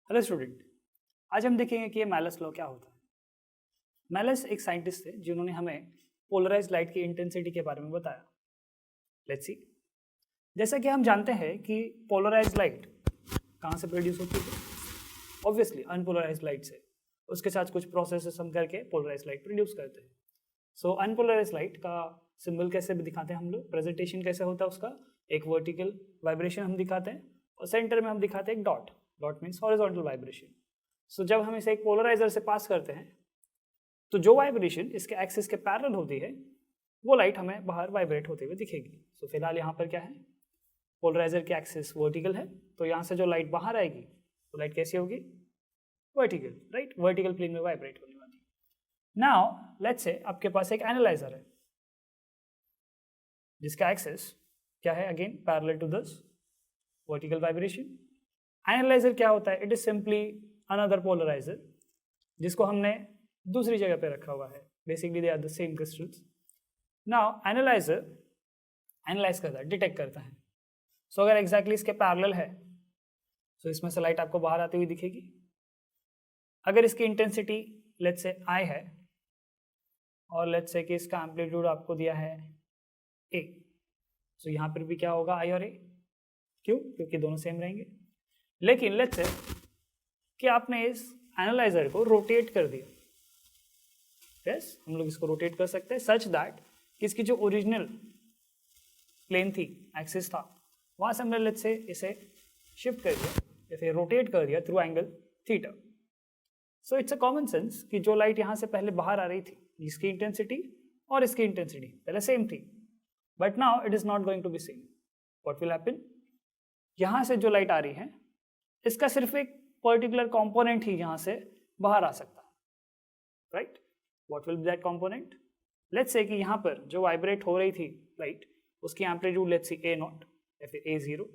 Hello student, आज हम देखेंगे कि ये मैलस लॉ क्या होता है। मैलस एक साइंटिस्ट थे जिन्होंने हमें पोलराइज्ड लाइट की इंटेंसिटी के बारे में बताया। Let's see. जैसा कि हम जानते हैं कि पोलराइज्ड लाइट कहाँ से प्रोड्यूस होती है, ऑब्वियसली अनपोलराइज्ड लाइट से। उसके साथ कुछ प्रोसेसेस हम करके पोलराइज्ड लाइट प्रोड्यूस करते हैं। सो अनपोलराइज्ड लाइट का सिंबल कैसे दिखाते हैं हम लोग, प्रेजेंटेशन कैसे होता है उसका, एक वर्टिकल वाइब्रेशन हम दिखाते हैं और सेंटर में हम दिखाते हैं एक dot. Dot means horizontal vibration. So जब हम इसे एक पोलराइजर से पास करते हैं तो जो वाइब्रेशन इसके एक्सिस के पैरेलल होती है वो लाइट हमें बाहर वाइब्रेट होते हुए दिखेगी। सो फिलहाल यहाँ पर क्या है, पोलराइजर की एक्सिस वर्टिकल है, तो यहाँ से जो लाइट बाहर आएगी तो लाइट कैसी होगी, वर्टिकल, राइट, वर्टिकल प्लेन में वाइब्रेट होने वाली। नाउ लेट्स से आपके पास एक एनालाइजर है जिसका एक्सिस क्या है, again parallel to this vertical vibration. Analyser क्या होता है, it is simply another polariser जिसको हमने दूसरी जगह पे रखा हुआ है। Basically they are the same crystals. Now analyser analyse करता है, डिटेक्ट करता है। सो अगर एग्जैक्टली इसके पैरेलल है तो इसमें से लाइट आपको बाहर आती हुई दिखेगी। अगर इसकी इंटेंसिटी लेट्स से आई है और लेट्स से कि इसका एम्पलीट्यूड आपको दिया है ए, सो यहाँ पर भी क्या होगा, आई और ए। क्यों? क्योंकि दोनों सेम रहेंगे। लेकिन लेट्स से कि आपने इस एनालाइजर को रोटेट कर दिया। यस, हम लोग इसको रोटेट कर सकते हैं सच दैट कि इसकी जो ओरिजिनल प्लेन थी, एक्सिस था, वहां से हमने लेट्स से इसे शिफ्ट कर दिया या फिर रोटेट कर दिया through angle theta. So it's a common sense कि जो लाइट यहाँ से पहले बाहर आ रही थी, इसकी इंटेंसिटी और इसकी इंटेंसिटी पहले सेम थी, but now it is not going to be same. What will happen, यहाँ से जो लाइट आ रही है इसका सिर्फ एक पर्टिकुलर कंपोनेंट ही यहाँ से बाहर आ सकता है, right. What will be that component, let's say कि यहाँ पर जो वाइब्रेट हो रही थी लाइट, उसकी amplitude let's say A not या फिर ए जीरो,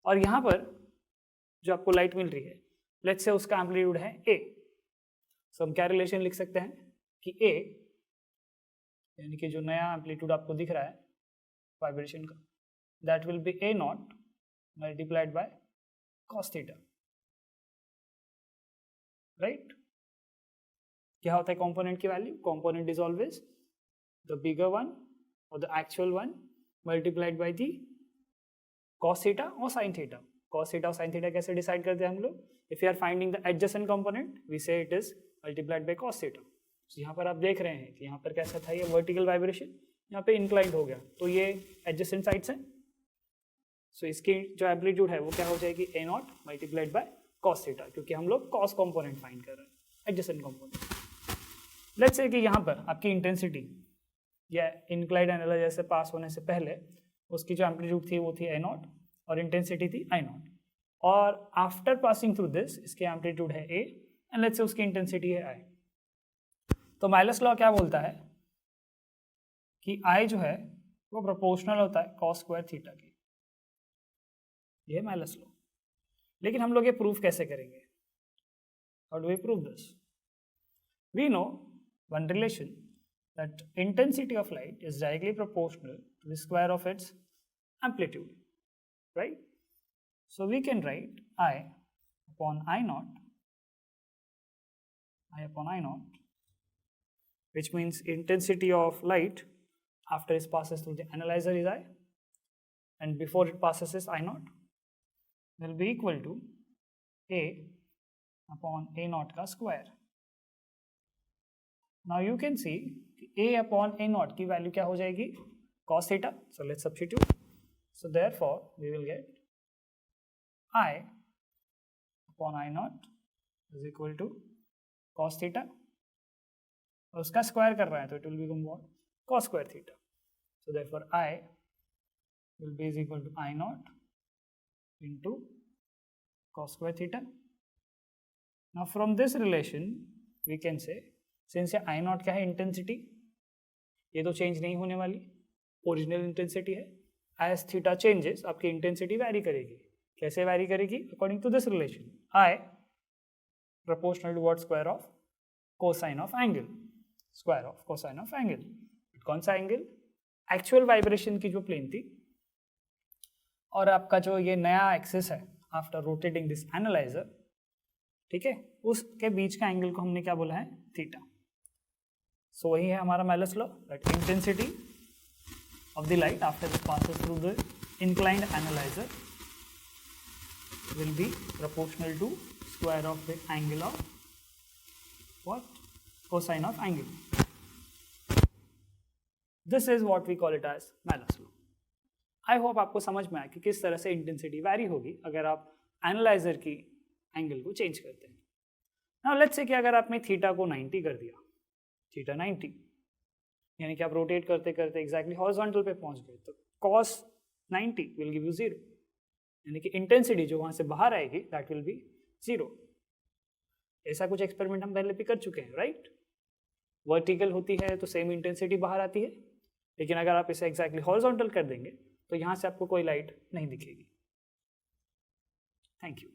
और यहाँ पर जो आपको लाइट मिल रही है लेट्स से उसका एम्पलीट्यूड है ए। सो हम क्या रिलेशन लिख सकते हैं कि ए यानी कि जो नया एम्पलीट्यूड आपको दिख रहा है वाइब्रेशन का, that will be a naught multiplied by cos theta, right. क्या होता है कंपोनेंट की value, component is always the bigger one और the actual one multiplied by the cos theta और sin थीटा। cos थीटा और sin theta कैसे decide करते हैं हम लोग, if you are finding the adjacent component we say it is multiplied by cos theta. यहाँ पर आप देख रहे हैं कि यहाँ पर कैसा था, ये वर्टिकल वाइब्रेशन, यहाँ पे इंक्लाइंड हो गया, तो ये एडजेसेंट साइड्स हैं। सो इसकी जो एम्पलीट्यूड है वो क्या हो जाएगी, a naught multiplied by cos theta, क्योंकि हम लोग cos कंपोनेंट फाइंड कर रहे हैं, एडजेसेंट कंपोनेंट। लेट्स से कि यहाँ पर आपकी इंटेंसिटी या इंक्लाइंड एनालाइजर से पास होने से पहले उसकी जो एम्पलीट्यूड थी वो थी ए नॉट और इंटेंसिटी थी आई नॉट, और आफ्टर पासिंग थ्रू दिस इसकी एम्पलीट्यूड है ए एंड लेट्स से उसकी इंटेंसिटी है आई। तो मैलस लॉ क्या बोलता है कि आई जो है वो प्रोपोर्शनल होता है cos स्क्वायर थीटा की, ये मैलस लॉ। लेकिन हम लोग ये प्रूफ कैसे करेंगे, how do we prove this, we know one relation that intensity of light is directly proportional to the square of its amplitude, right. So we can write I upon I naught, I upon I naught, which means intensity of light after it passes through the analyzer is I, and before it passes is I naught, will be equal to A upon A naught का square. Now you can see A upon A naught की value क्या हो जाएगी, cos theta. So let's substitute. So therefore we will get I upon I naught is equal to cos theta, और उसका स्क्वायर कर रहा है तो it will become what, cos square theta. So therefore I will be is equal to I naught into cos square theta. Now from this relation we can say, since ये I not क्या है, intensity, ये तो change नहीं होने वाली, original intensity है। As theta changes आपकी इंटेंसिटी वैरी करेगी। कैसे वैरी करेगी, according to this relation, I proportional to what, square of cosine of angle, square of cosine of angle। कौन सा एंगल, एक्चुअल वाइब्रेशन की जो प्लेन थी, और आपका जो ये नया एक्सिस है आफ्टर रोटेटिंग दिस एनालाइजर, ठीक है, उसके बीच का एंगल को हमने क्या बोला है, थीटा। सो वही है हमारा Malus law, that intensity of the light after it passes through the inclined analyzer will be proportional to square of the angle of what, cosine of angle. This is what we call it as Malus law. I hope आपको समझ में आया कि किस तरह से intensity vary होगी अगर आप एनालाइजर की एंगल को चेंज करते हैं। नाउ लेट्स से कि अगर आपने थीटा को 90 कर दिया, थीटा 90, यानी कि आप रोटेट करते करते एग्जैक्टली हॉरिजॉन्टल पे पहुंच गए, तो cos 90 will give you 0, यानी कि इंटेंसिटी जो वहां से बाहर आएगी दैट विल बी 0। ऐसा कुछ एक्सपेरिमेंट हम पहले भी कर चुके हैं, राइट? वर्टिकल होती है तो सेम इंटेंसिटी बाहर आती है, लेकिन अगर आप इसे एग्जैक्टली हॉरिजॉन्टल कर देंगे तो यहाँ से आपको कोई लाइट नहीं दिखेगी। Thank you.